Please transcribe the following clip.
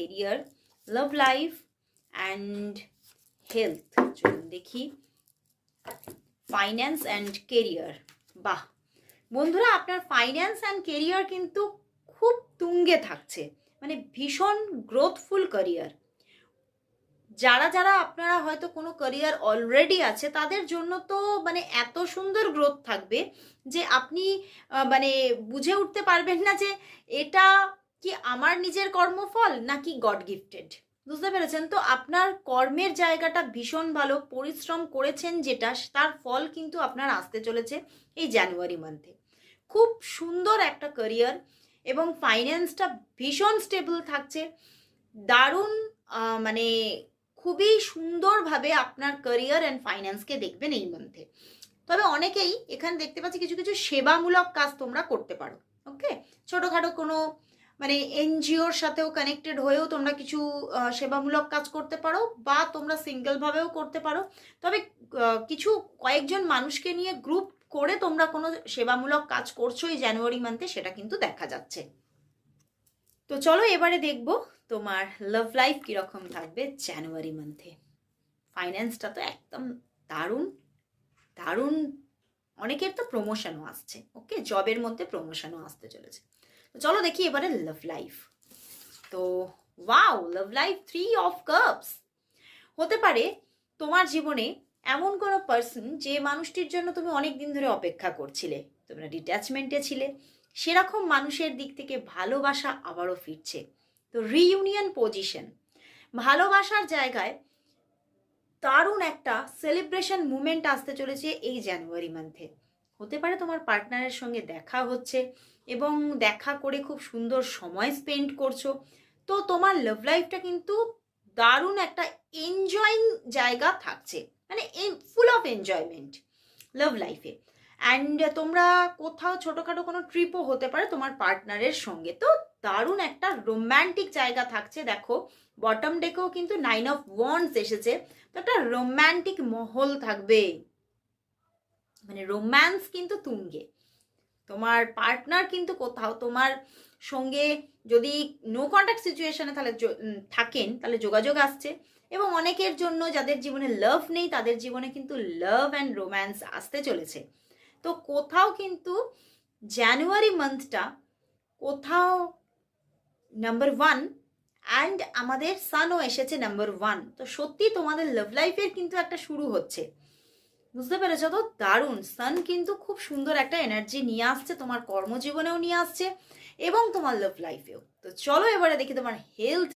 Career, love life and health. চলুন দেখি finance and career. বাহ বন্ধুরা, আপনার ফাইন্যান্স অ্যান্ড কেরিয়ার কিন্তু খুব তুঙ্গে থাকছে, মানে ভীষণ গ্রোথফুল ক্যারিয়ার। যারা যারা আপনারা হয়তো কোনো ক্যারিয়ার অলরেডি আছে তাদের জন্য তো মানে এত সুন্দর গ্রোথ থাকবে যে আপনি মানে বুঝে উঠতে পারবেন না যে এটা কি আমার নিজের কর্মফল নাকি গড গিফটেড। বুঝতে পেরেছেন তো? আপনার কর্মের জায়গাটা ভীষণ ভালো, পরিশ্রম করেছেন যেটা তার ফল কিন্তু আপনার আসতে চলেছে এই জানুয়ারি মান্থে। খুব সুন্দর একটা ক্যারিয়ার এবং ফাইন্যান্সটা ভীষণ স্টেবল থাকছে। দারুণ মানে খুবই সুন্দরভাবে আপনার ক্যারিয়ার অ্যান্ড ফাইন্যান্সকে দেখবেন এই মান্থে। তবে অনেকেই এখানে দেখতে পাচ্ছি কিছু কিছু সেবামূলক কাজ তোমরা করতে পারো। ওকে, ছোটোখাটো কোনো মানে এনজিওর সাথেও কানেক্টেড হয়েও তোমরা কিছু সেবামূলক কাজ করতে পারো, বা তোমরা সিঙ্গেলভাবেও করতে পারো। তবে কিছু কয়েকজন মানুষকে নিয়ে গ্রুপ করে তোমরা কোনো সেবামূলক কাজ করছো এই জানুয়ারি মান্থে, সেটা কিন্তু দেখা যাচ্ছে। তো চলো এবারে দেখবো তোমার লাভ লাইফ কীরকম থাকবে জানুয়ারি মান্থে। ফাইন্যান্সটা তো একদম দারুণ দারুণ, অনেকের তো প্রমোশনও আসছে। ওকে, জবের মধ্যে প্রমোশনও আসতে চলেছে। তো চলো দেখি এবারে লাভ লাইফ। তো wow, love life 3 of cups. হতে পারে তোমার জীবনে এমন কোনো পার্সন যে মানুষটির জন্য তুমি অনেক দিন ধরে অপেক্ষা করছিলে, তোমরা ডিট্যাচমেন্টে ছিলে, সেরকম মানুষের দিক থেকে ভালোবাসা আবারও ফিরছে। তো রিইউনিয়ন পজিশন, ভালোবাসার জায়গায় দারুণ একটা সেলিব্রেশন মুমেন্ট আসতে চলেছে এই জানুয়ারি মান্থে। হতে পারে তোমার পার্টনারের সঙ্গে দেখা হচ্ছে এবং দেখা করে খুব সুন্দর সময় স্পেন্ড করছো। তো তোমার লাভ লাইফটা কিন্তু দারুণ একটা এনজয়িং জায়গা থাকছে, মানে ফুল অফ এনজয়মেন্ট লাভ লাইফে। অ্যান্ড তোমরা কোথাও ছোটোখাটো কোনো ট্রিপও হতে পারে তোমার পার্টনারের সঙ্গে। তো দারুণ একটা রোম্যান্টিক জায়গা থাকছে। দেখো বটম ডেকেও কিন্তু 9 অফ ওয়ান্ডস এসেছে, তো একটা রোম্যান্টিক মহল থাকবে, মানে রোম্যান্স কিন্তু তুঙ্গে। তোমার পার্টনার কিন্তু কোথাও তোমার সঙ্গে যদি নো কন্ট্যাক্ট সিচুয়েশনে তাহলে থাকেন তাহলে যোগাযোগ আসছে। এবং অনেকের জন্য যাদের জীবনে লাভ নেই তাদের জীবনে কিন্তু লাভ অ্যান্ড রোম্যান্স আসতে চলেছে। তো কোথাও কিন্তু জানুয়ারি মান্থটা কোথাও নাম্বার 1 অ্যান্ড আমাদের সানও এসেছে নাম্বার 1। তো সত্যি তোমাদের লাভ লাইফের কিন্তু একটা শুরু হচ্ছে। বুঝতে পেরেছো তো? দারুণ, সান কিন্তু খুব সুন্দর একটা এনার্জি নিয়ে আসছে, তোমার কর্মজীবনেও নিয়ে আসছে এবং তোমার লাভ লাইফেও। তো চলো এবারে দেখি তোমার হেলথ